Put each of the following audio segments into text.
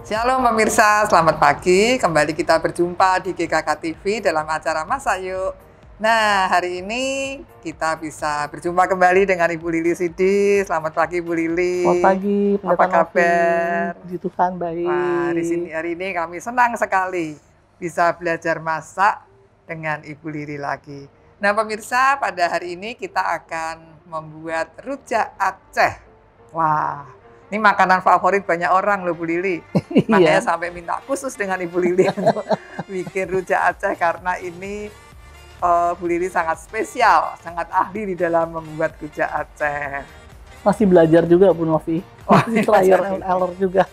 Shalom pemirsa, selamat pagi. Kembali kita berjumpa di GKK TV dalam acara Masak Yuk. Nah, hari ini kita bisa berjumpa kembali dengan Ibu Lili Sidi. Selamat pagi, Ibu Lili. Selamat pagi, apa kabar? Puji Tuhan, baik. Wah, hari ini kami senang sekali bisa belajar masak dengan Ibu Lili lagi. Nah, pemirsa, pada hari ini kita akan membuat rujak Aceh. Wah, ini makanan favorit banyak orang loh, Bu Lili. Makanya sampai minta khusus dengan Ibu Lili untuk bikin rujak Aceh karena ini Bu Lili sangat spesial, sangat ahli di dalam membuat rujak Aceh. Masih belajar juga, Bu Novi. Masih trial and error juga.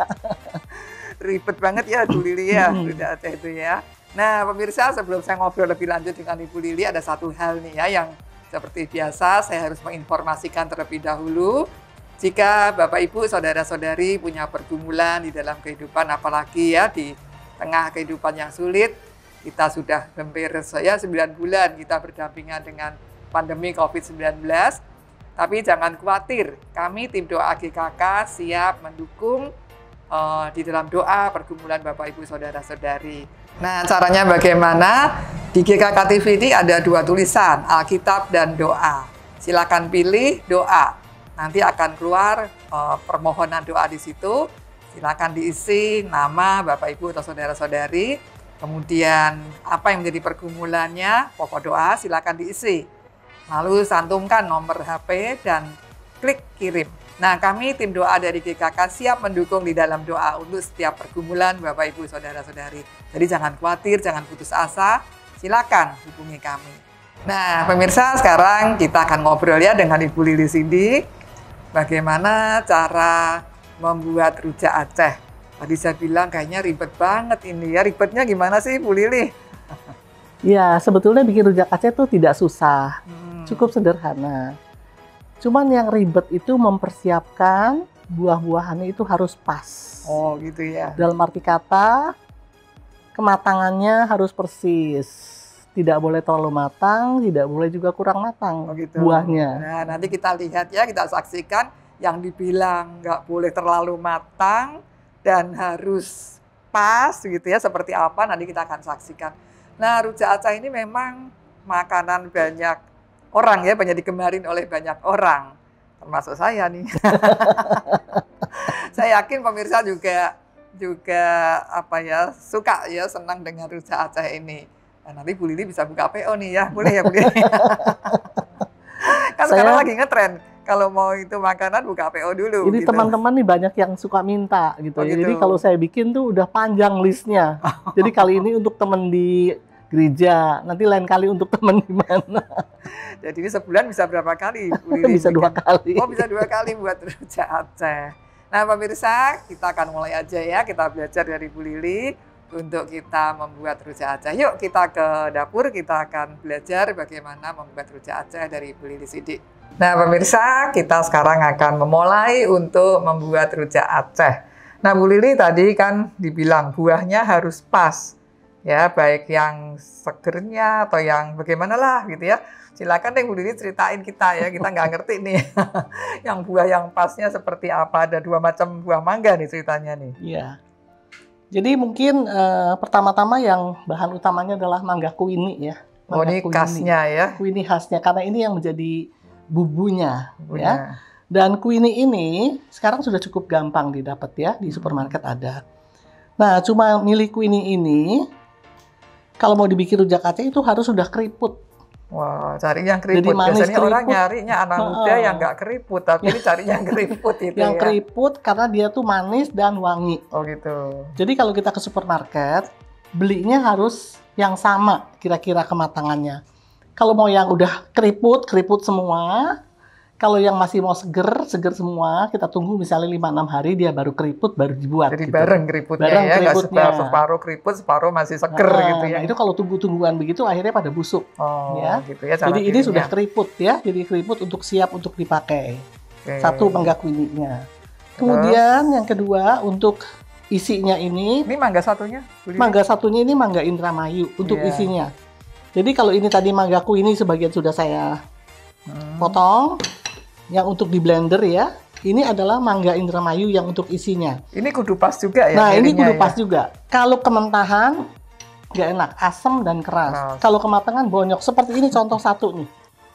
Ribet banget ya, Bu Lili ya, rujak Aceh itu ya. Nah, pemirsa, sebelum saya ngobrol lebih lanjut dengan Ibu Lili, ada satu hal nih ya yang seperti biasa saya harus menginformasikan terlebih dahulu. Jika Bapak, Ibu, Saudara-saudari punya pergumulan di dalam kehidupan, apalagi ya di tengah kehidupan yang sulit, kita sudah hampir 9 bulan kita berdampingan dengan pandemi COVID-19. Tapi jangan khawatir, kami tim doa GKK siap mendukung di dalam doa pergumulan Bapak, Ibu, Saudara-saudari. Nah, caranya bagaimana? Di GKK TV ini ada 2 tulisan, Alkitab dan doa. Silakan pilih doa. Nanti akan keluar permohonan doa di situ. Silakan diisi nama Bapak, Ibu, atau saudara-saudari. Kemudian apa yang menjadi pergumulannya, pokok doa silakan diisi. Lalu santumkan nomor HP dan klik kirim. Nah, kami tim doa dari GKK siap mendukung di dalam doa untuk setiap pergumulan Bapak, Ibu, saudara-saudari. Jadi jangan khawatir, jangan putus asa. Silakan hubungi kami. Nah, pemirsa, sekarang kita akan ngobrol ya dengan Ibu Lili Sidi. Bagaimana cara membuat rujak Aceh? Tadi saya bilang kayaknya ribet banget ini ya. Ribetnya gimana sih, Bu Lili? Ya, sebetulnya bikin rujak Aceh itu tidak susah. Cukup sederhana. Cuman yang ribet itu mempersiapkan buah-buahannya itu harus pas. Oh, gitu ya. Dalam arti kata, kematangannya harus persis. Tidak boleh terlalu matang, tidak boleh juga kurang matang buahnya. Nah, nanti kita lihat ya, kita saksikan yang dibilang nggak boleh terlalu matang dan harus pas gitu ya, seperti apa nanti kita akan saksikan. Nah, rujak Aceh ini memang makanan banyak orang ya, banyak digemari oleh banyak orang, termasuk saya nih. Saya yakin pemirsa juga suka ya, senang dengan rujak Aceh ini. Nah, nanti Bu Lili bisa buka PO nih ya, boleh ya Bu Lili? Kan sekarang lagi ngetren, kalau mau itu makanan buka PO dulu. Ini gitu. Teman-teman nih banyak yang suka minta gitu. Jadi kalau saya bikin tuh udah panjang listnya. Jadi kali ini untuk teman di gereja, nanti lain kali untuk teman di mana. Jadi ini sebulan bisa berapa kali Bu Lili? Bisa 2 kali. Oh, bisa 2 kali buat rujak Aceh. Nah, pemirsa, kita akan mulai aja ya, kita belajar dari Bu Lili untuk kita membuat rujak Aceh. Yuk kita ke dapur, kita akan belajar bagaimana membuat rujak Aceh dari Ibu Lili Sidi. Nah, pemirsa, kita sekarang akan memulai untuk membuat rujak Aceh. Nah, Bu Lili tadi kan dibilang buahnya harus pas. Ya, baik yang segernya atau yang bagaimana lah gitu ya. Silakan deh Bu Lili ceritain kita ya, kita nggak ngerti nih. Yang buah yang pasnya seperti apa, ada 2 macam buah mangga nih ceritanya nih. Iya. Jadi mungkin pertama-tama yang bahan utamanya adalah mangga kuini ya. Oh, ini khasnya ya. Kuini khasnya, karena ini yang menjadi bumbunya. Ya. Dan kuini ini sekarang sudah cukup gampang didapat ya, di supermarket ada. Nah, cuma milik kuini ini, kalau mau dibikin rujak Aceh itu harus sudah keriput. Wah, cari yang keriput. Biasanya keriput. Orang nyarinya anak muda yang nggak keriput, tapi ini cari yang keriput itu yang keriput karena dia tuh manis dan wangi. Oh gitu. Jadi kalau kita ke supermarket, belinya harus yang sama kira-kira kematangannya. Kalau mau yang udah keriput semua. Kalau yang masih mau seger semua, kita tunggu misalnya 5-6 hari dia baru keriput, baru dibuat. Jadi gitu. Bareng keriputnya bareng ya, keriputnya. Separuh keriput, separuh masih seger gitu ya. Nah, itu kalau tunggu-tungguan begitu akhirnya pada busuk. Oh, ya. Gitu ya. Jadi ini sudah keriput ya, jadi keriput untuk siap untuk dipakai. Satu mangga kuininya. Kemudian yang kedua untuk isinya ini. Ini mangga satunya? Mangga satunya ini mangga Indramayu untuk isinya. Jadi kalau ini tadi mangga kuini sebagian sudah saya potong. Yang untuk di blender ya, Ini adalah mangga Indramayu yang untuk isinya. Ini kudu pas juga ya? Nah, ini kudu pas ya? juga. Kalau kementahan, nggak enak, asam dan keras. Kalau kematangan bonyok. Seperti ini contoh satu nih.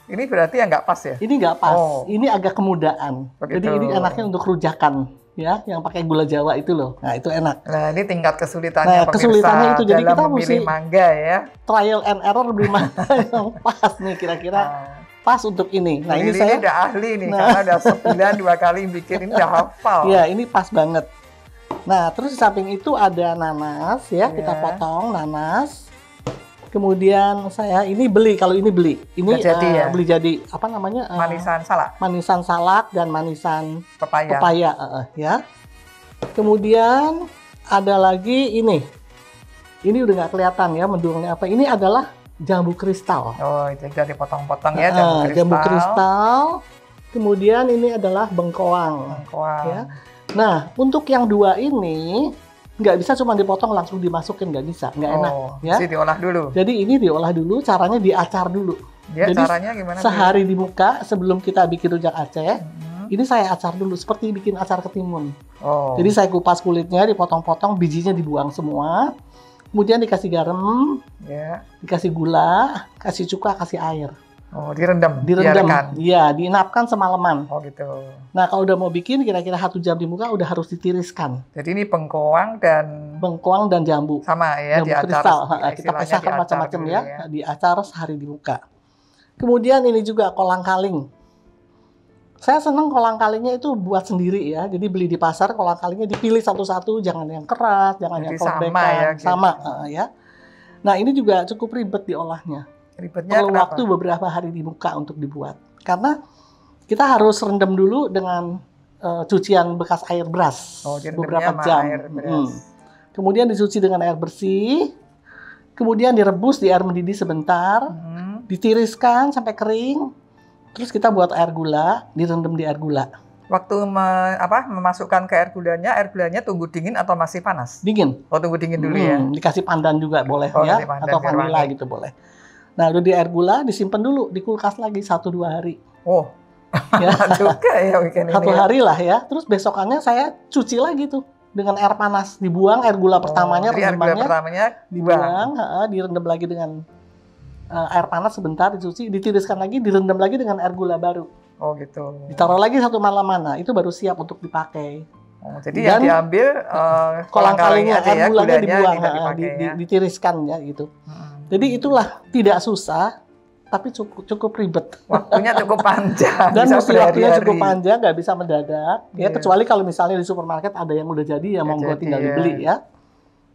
Ini berarti yang nggak pas ya? Ini nggak pas. Ini agak kemudaan. Begitu. Jadi ini enaknya untuk rujakan, ya, yang pakai gula Jawa itu loh. Nah, itu enak. Nah, ini tingkat kesulitannya. Nah, kesulitannya itu. Jadi kita mesti mangga ya. Trial and error beli mangga yang pas nih kira-kira. Pas untuk ini. Nah, ini saya udah ahli nih, karena udah sebulan 2 kali bikin, ini udah hafal. Ya, ini pas banget. Nah, terus di samping itu ada nanas ya, kita potong nanas. Kemudian saya ini beli, kalau ini beli. Ini beli jadi apa namanya? Manisan salak. Manisan salak dan manisan pepaya ya. Kemudian ada lagi ini. Ini udah nggak kelihatan ya mendungnya apa. Ini adalah jambu kristal. Oh, itu udah dipotong-potong ya, jambu kristal. Kemudian ini adalah bengkoang. Ya. Nah, untuk yang dua ini nggak bisa cuma dipotong langsung dimasukin, nggak bisa, nggak enak. Ya. Mesti diolah dulu. Jadi ini diolah dulu, caranya diacar dulu. Jadi caranya gimana? Sehari di muka sebelum kita bikin rujak Aceh, ini saya acar dulu seperti bikin acar ketimun. Jadi saya kupas kulitnya, dipotong-potong, bijinya dibuang semua. Kemudian dikasih garam, dikasih gula, kasih cuka, kasih air. Direndam. Iya, diinapkan semalaman. Gitu. Nah, kalau udah mau bikin kira-kira 1 jam di muka udah harus ditiriskan. Jadi ini bengkoang dan jambu. Sama ya, jambu kristal. Kita pisahkan macam-macam ya, diacar sehari di muka. Kemudian ini juga kolang-kaling. Saya senang kolang-kalingnya itu buat sendiri ya. Jadi beli di pasar, kolang-kalingnya dipilih satu-satu, jangan yang keras, jangan yang lembek, sama ya. Nah, ini juga cukup ribet diolahnya. Ribetnya perlu waktu beberapa hari di muka untuk dibuat. Karena kita harus rendam dulu dengan cucian bekas air beras beberapa jam. Kemudian dicuci dengan air bersih. Kemudian direbus di air mendidih sebentar. Ditiriskan sampai kering. Terus kita buat air gula, direndam di air gula. Waktu memasukkan ke air gulanya tunggu dingin atau masih panas? Dingin. Tunggu dingin dulu ya. Dikasih pandan juga boleh ya, atau vanila gitu boleh. Nah, udah di air gula disimpan dulu di kulkas lagi 1-2 hari. Ya. Juga ya weekend ini. 1 hari lah ya. Terus besokannya saya cuci lagi tuh dengan air panas, dibuang air gula pertamanya, dibuang, direndam lagi dengan air panas sebentar, dicuci, ditiriskan lagi, direndam lagi dengan air gula baru. Gitu. Ditaruh lagi 1 malaman, itu baru siap untuk dipakai. Jadi yang diambil kolang-kalingnya, air gulanya dibuang, ditiriskan ya gitu. Jadi itulah tidak susah, tapi cukup ribet. Waktunya cukup panjang. Dan mesti waktunya cukup panjang, nggak bisa mendadak. Ya kecuali kalau misalnya di supermarket ada yang udah jadi, ya monggo tinggal dibeli ya.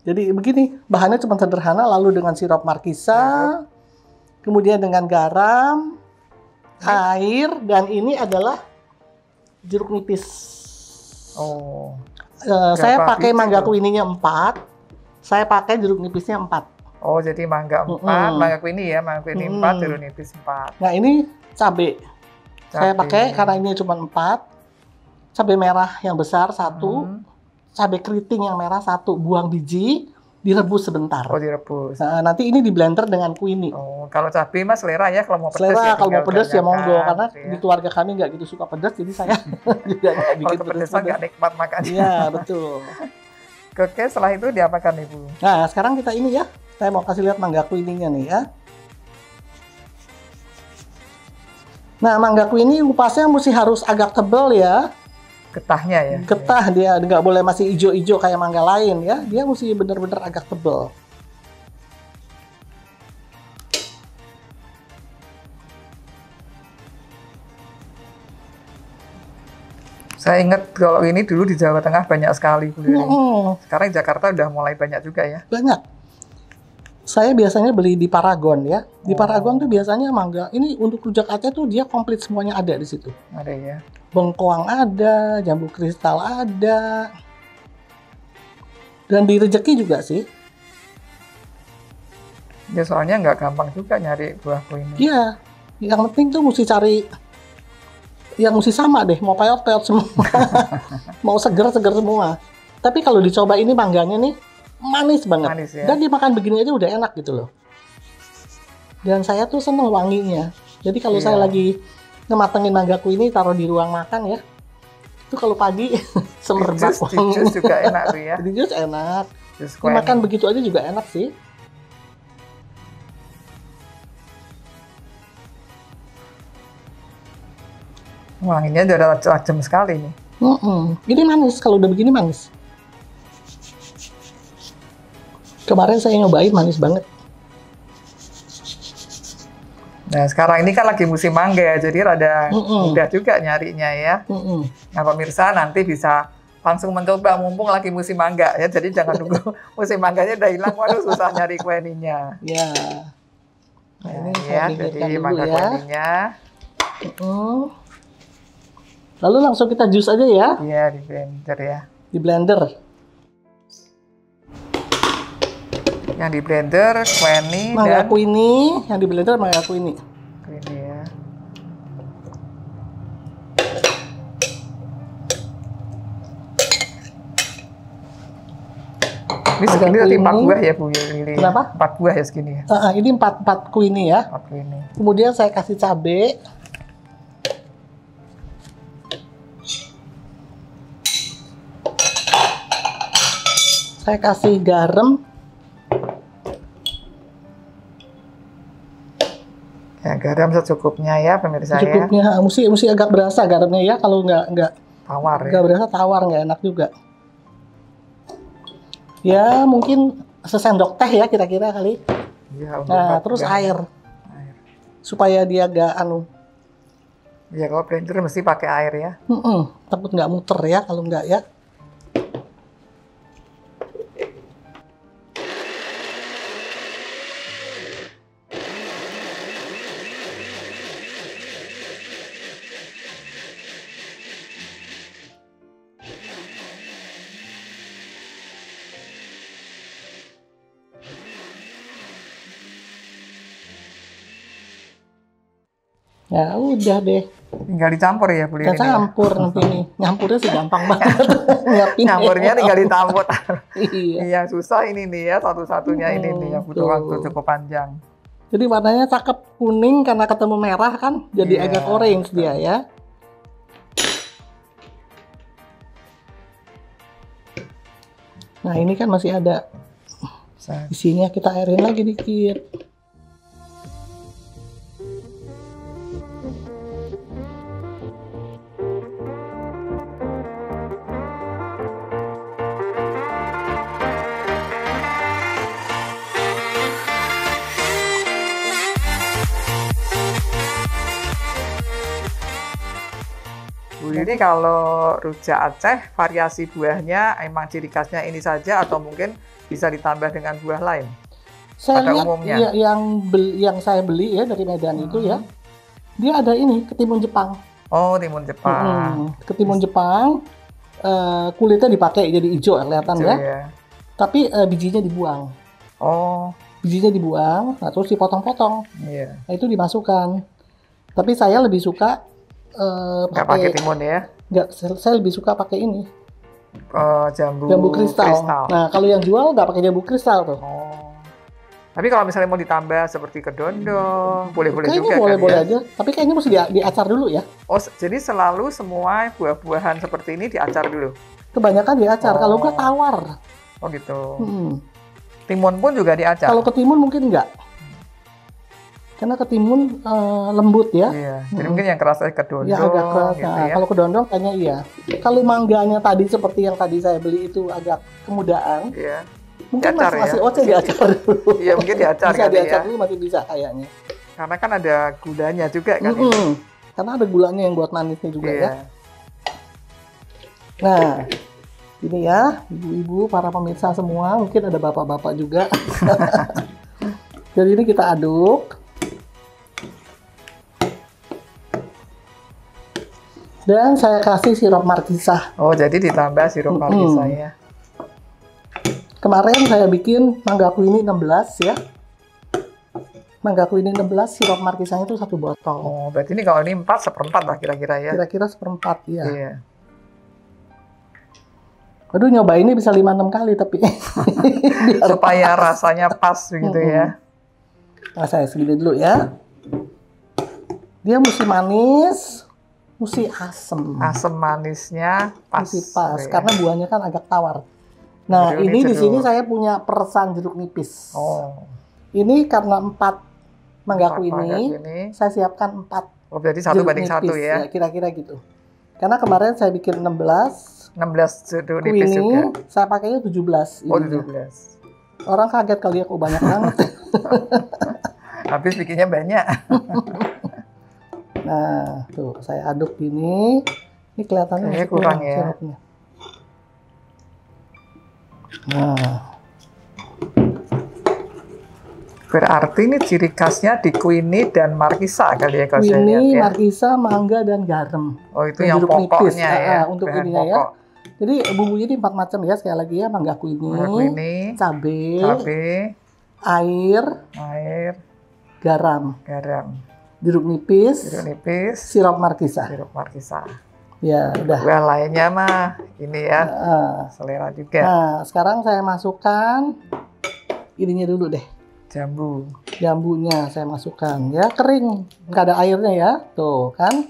Jadi begini, bahannya cuma sederhana, lalu dengan sirup markisa. Kemudian dengan garam, air, dan ini adalah jeruk nipis. Saya pakai mangga kuininya 4, saya pakai jeruk nipisnya 4. Jadi mangga 4, mangga kuini ya, mangga kuini 4, jeruk nipis 4. Nah ini cabai. Saya pakai karena ini cuma 4. Cabai merah yang besar 1, cabai keriting yang merah 1, buang biji. Direbus sebentar. Direbus. Nah, nanti ini di blender dengan kuini. Kalau cabai mas selera ya, kalau mau pedas selera, kalau mau pedas ya monggo, karena di keluarga kami nggak gitu suka pedas, jadi saya juga nggak bikin pedas. Kalau nggak nikmat makannya. Iya betul. Oke, setelah itu diapakan Ibu? Nah sekarang kita ini ya, saya mau kasih lihat mangga kuininya nih ya. Nah mangga kuini kupasnya mesti harus agak tebal ya. Getahnya ya? Getah dia, nggak boleh masih hijau-hijau kayak mangga lain ya. Dia mesti bener-bener agak tebal. Saya ingat kalau ini dulu di Jawa Tengah banyak sekali. Sekarang Jakarta udah mulai banyak juga ya? Banyak. Saya biasanya beli di Paragon ya. Di Paragon tuh biasanya mangga. Ini untuk rujak Aceh tuh dia komplit semuanya ada di situ. Ada ya? Bengkoang ada, jambu kristal ada, dan di Rejeki juga sih. Ya soalnya nggak gampang juga nyari buah kuini. Iya, yang penting tuh mesti cari yang mesti sama deh, mau peyot-peyot semua, mau seger-seger semua. Tapi kalau dicoba ini mangganya nih manis banget, ya? Dan dimakan begini aja udah enak gitu loh. Dan saya tuh seneng wanginya. Jadi kalau saya lagi ngematengin manggaku ini taruh di ruang makan ya, Itu kalau pagi semerbak. Di jus juga enak tuh ya. Di jus enak. Jus Makan begitu aja juga enak sih. Wanginya udah tajam sekali nih. Ini manis, kalau udah begini manis. Kemarin saya nyobain manis banget. Nah, sekarang ini kan lagi musim mangga ya, jadi rada mudah juga nyarinya ya. Nah, pemirsa nanti bisa langsung mencoba mumpung lagi musim mangga ya. Jadi jangan nunggu musim mangganya udah hilang, waduh susah nyari kue ininya. Ya. Nah, ini ya, jadi mangga kue ininya. Lalu langsung kita jus aja ya. Iya, di blender ya. Di blender. Yang di blender kueni mangga kuini, yang di blender mangga kuini. Ini ya. Ini segini tadi 4 buah ya Bu Lili. Kenapa? 4 buah ya segini ya. Ini 4 kuini ya. 4 kuini. Kemudian saya kasih cabai. Saya kasih garam. Ya, garam secukupnya ya pemirsa secukupnya, ya. Mesti agak berasa garamnya ya. Kalau nggak tawar ya. Nggak berasa tawar, nggak enak juga. Ya mungkin sesendok teh ya kira-kira kali. Ya, nah terus air. Supaya dia agak Ya kalau blender mesti pakai air ya. Takut nggak muter ya kalau nggak ya. Ya udah deh. Tinggal dicampur ya Bu Lili. Campur nanti nih. Nyampurnya sih gampang banget. Nyampurnya tinggal ditampur. Iya. Yang susah ini nih ya, satu-satunya ini nih yang butuh waktu cukup panjang. Jadi warnanya cakep, kuning karena ketemu merah kan, jadi agak orange dia ya. Nah ini kan masih ada isinya, kita airin lagi dikit. Bu Lili, kalau rujak Aceh variasi buahnya emang ciri khasnya ini saja atau mungkin bisa ditambah dengan buah lain? Saya lihat yang saya beli ya dari Medan itu ya, dia ada ini ketimun Jepang. Oh, timun Jepang. Ketimun Jepang, kulitnya dipakai jadi hijau kelihatan ya. Tapi bijinya dibuang. Oh. Bijinya dibuang, nah terus dipotong-potong. Iya. Nah, itu dimasukkan. Tapi saya lebih suka nggak pakai timun ya? Nggak, saya lebih suka pakai ini. Jambu kristal. Nah, kalau yang jual nggak pakai jambu kristal tuh. Oh. Tapi kalau misalnya mau ditambah seperti kedondong, boleh-boleh juga boleh, kan boleh ya? aja. Tapi kayaknya mesti diacar dulu ya. Oh, jadi selalu semua buah-buahan seperti ini diacar dulu? Kebanyakan diacar, kalau nggak tawar. Oh gitu. Timun pun juga diacar? Kalau ketimun mungkin nggak. Karena ketimun lembut ya. Iya. Jadi mungkin yang kerasa kedondong. Ya agak keras. Gitu nah, ya. kalau kedondong kayaknya iya. Kalau mangganya tadi seperti yang tadi saya beli itu agak kemudaan. Iya. Mungkin diacar, masih oce diacar dulu. Iya mungkin diacar bisa kali diacar ya. dulu masih bisa kayaknya. Karena kan ada gulanya juga kan. Ya? Karena ada gulanya yang buat manisnya juga iya. ya. Nah, ini ya ibu-ibu para pemirsa semua, mungkin ada bapak-bapak juga. Jadi ini kita aduk. Dan saya kasih sirup markisa. Oh, jadi ditambah sirup markisa ya. Kemarin saya bikin mangga kuini 16 ya. Mangga kuini 16, sirup markisanya itu 1 botol. Oh, berarti ini kalau ini 4/4 lah kira-kira ya. Kira-kira 1/4 ya. Iya. Aduh, nyoba ini bisa 5-6 kali tapi. Supaya rasanya pas begitu ya. Nah, saya segini dulu ya. Dia mesti manis. Mesti asem. Asam manisnya pas. Mesti pas, gitu ya. karena buahnya kan agak tawar. Nah, ini di sini saya punya peresan jeruk nipis. Oh. Ini karena 4 manggaku ini, saya siapkan 4. Oh, berarti 1:1 ya? Kira-kira gitu. Karena kemarin saya bikin 16 jeruk nipis juga. Saya pakainya 17. Oh, 17. Orang kaget kali ya, kok banyak banget. Habis bikinnya banyak. Nah, tuh saya aduk gini. Ini kelihatannya masih kurang ya. sirupnya. Nah, berarti ini ciri khasnya di Queenie dan Markisa kali ya kalau saya lihat ya. Queenie, Markisa, mangga dan garam. Oh, itu yang pokoknya ya. Untuk ininya ya. Jadi bumbunya ini 4 macam ya, sekali lagi ya, mangga Queenie, cabai, air, garam, jeruk nipis, sirup Markisa. Ya, udah. Well, lainnya mah ini ya, selera juga. Nah, sekarang saya masukkan ininya dulu deh. Jambunya saya masukkan ya, kering, nggak ada airnya ya, tuh kan.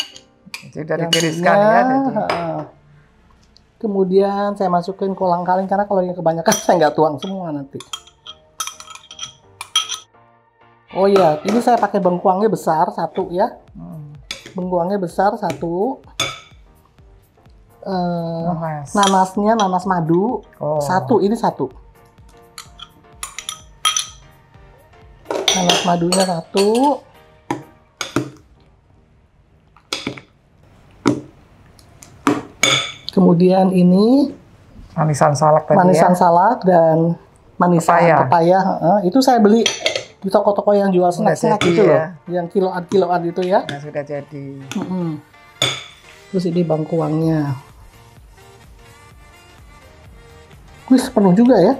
Jadi udah ditiriskan ya. Kemudian saya masukin kolang-kaling, karena kalau yang kebanyakan saya nggak tuang semua nanti. Oh iya, ini saya pakai bengkuangnya besar 1 ya. Bengkuangnya besar 1. Nanasnya nanas madu 1, ini 1. Nanas madunya 1. Kemudian ini manisan salak tadi salak dan manisan pepaya. Itu saya beli di toko-toko yang jual snack-snack gitu loh, yang kiloan gitu ya. Nah, sudah jadi. Terus ini bengkuangnya. Wih, penuh juga ya.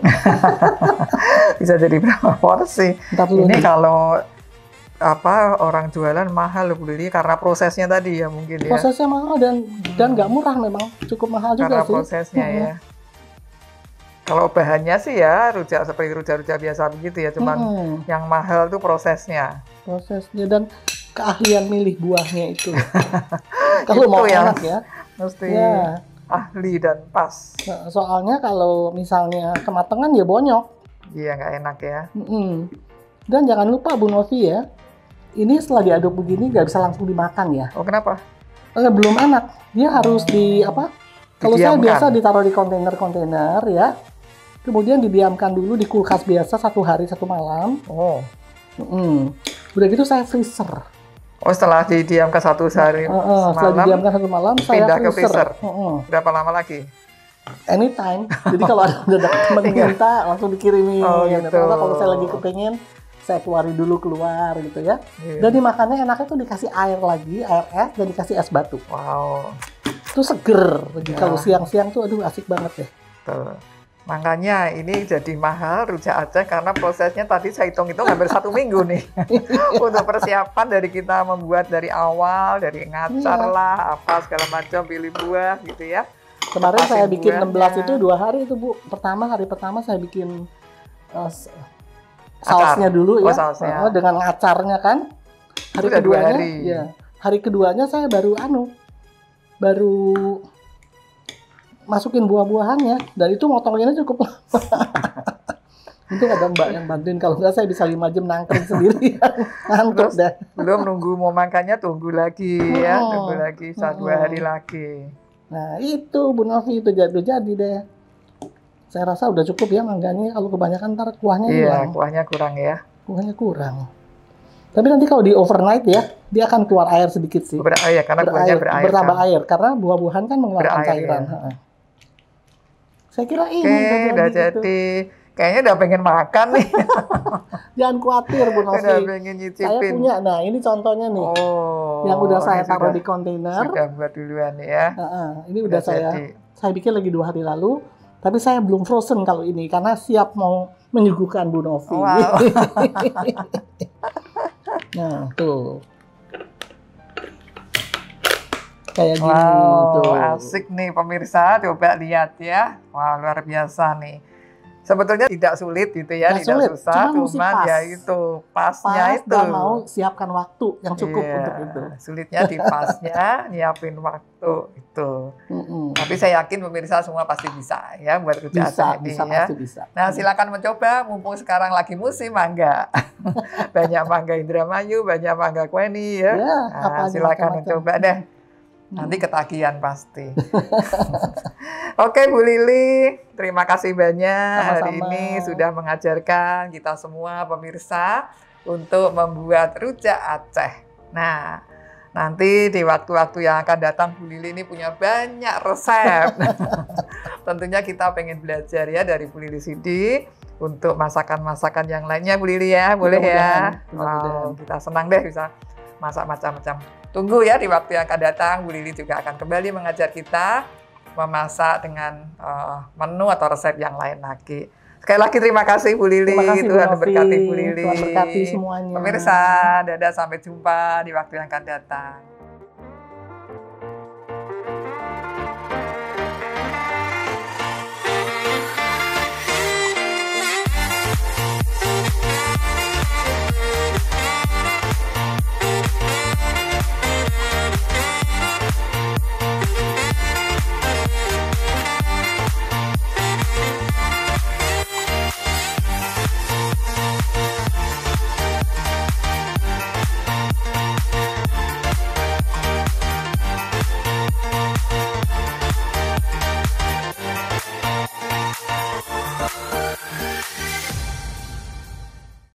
Bisa jadi berapa porsi? Ini kalau orang jualan mahal loh beli karena prosesnya tadi ya mungkin ya. Prosesnya mahal dan nggak murah, memang cukup mahal juga sih. Karena prosesnya ya. Kalau bahannya sih ya seperti rujak-rujak biasa begitu ya, cuman yang mahal tuh prosesnya. Prosesnya dan keahlian milih buahnya itu. Kalau mau enak ya, mesti ahli dan pas. Soalnya kalau misalnya kematangan ya bonyok. Iya, nggak enak ya. Dan jangan lupa Bu Novi ya, ini setelah diaduk begini nggak bisa langsung dimakan ya. Oh, kenapa? Belum enak. Dia harus kalau saya biasa ditaruh di kontainer ya. Kemudian didiamkan dulu di kulkas biasa 1 hari 1 malam. Oh. Udah gitu saya freezer. Oh, setelah didiamkan 1 hari semalam. Setelah didiamkan 1 malam saya pindah ke freezer. Berapa lama lagi? Anytime. Jadi kalau ada teman minta langsung dikirimin. Oh, gitu. Kalau saya lagi kepengen, saya keluarin dulu keluar gitu ya. Dan dimakannya enaknya tuh dikasih air lagi, air es, dan dikasih es batu. Wow. Itu seger. Jadi kalau siang-siang tuh aduh asik banget deh. Betul. Makanya ini jadi mahal rujak Aceh karena prosesnya tadi saya hitung-hitung hampir 1 minggu nih. Untuk persiapan dari kita membuat dari awal, dari ngacar lah, apa segala macam, pilih buah gitu ya. Kemarin saya bikin 16 itu 2 hari itu Bu. Hari pertama saya bikin sausnya dulu ya. Sausnya. Dengan ngacarnya kan. Hari keduanya ya. Hari keduanya saya baru masukin buah-buahannya, dan itu motongnya cukup lama. Untung ada Mbak yang bantuin, kalau nggak saya bisa 5 jam nangkring sendiri. Ngantuk dah. Belum nunggu mau makannya, tunggu lagi ya, tunggu lagi 1-2 hari lagi. Nah itu Bu Novi, itu jadi deh. Saya rasa udah cukup ya mangganya, kalau kebanyakan ntar kuahnya hilang. Iya, kuahnya kurang ya. Kuahnya kurang. Tapi nanti kalau di overnight ya, dia akan keluar air sedikit sih. Berair, karena kuahnya berair. Bertambah air, karena buah-buahan kan mengeluarkan cairan. Ya. Saya kira ini udah jadi. Kayaknya udah pengen makan nih. Jangan khawatir Bu Novi. Udah pengen nyicipin. Saya punya, nah ini contohnya nih. Yang udah saya taruh di kontainer. Sudah buat duluan ya. Ini udah saya bikin lagi 2 hari lalu. Tapi saya belum frozen kalau ini, karena siap mau menyuguhkan Bu Novi. Wow. Nah, tuh. Kayak gini tuh. tuh. Asik nih pemirsa, coba lihat ya. Wah, luar biasa nih. Sebetulnya tidak sulit gitu ya, Nggak tidak sulit, susah, mesti cuman pas. ya itu pasnya Pas itu. dan mau siapkan waktu yang cukup Iya, untuk itu. sulitnya di pasnya, nyiapin waktu itu. Tapi saya yakin pemirsa semua pasti bisa ya buat Rujak Aceh ini Bisa, ya. pasti bisa. Nah, silakan mencoba mumpung sekarang lagi musim mangga. Banyak mangga Indramayu, banyak mangga Kweni ya. Ya, Nah, silakan mencoba deh. Nanti ketagihan pasti. Oke Bu Lili, terima kasih banyak hari Sama-sama. ini sudah mengajarkan kita semua pemirsa untuk membuat rujak Aceh. Nah, nanti di waktu-waktu yang akan datang Bu Lili ini punya banyak resep. Tentunya kita pengen belajar ya dari Bu Lili Sidi untuk masakan-masakan yang lainnya Bu Lili ya, boleh ya? Wow, kita senang deh bisa masak macam-macam. Tunggu ya di waktu yang akan datang, Bu Lili juga akan kembali mengajar kita memasak dengan menu atau resep yang lain lagi. Sekali lagi terima kasih Bu Lili, Terima kasih, Tuhan Bu Novi. memberkati Bu Lili. Tuhan berkati semuanya. Pemirsa, dadah sampai jumpa di waktu yang akan datang.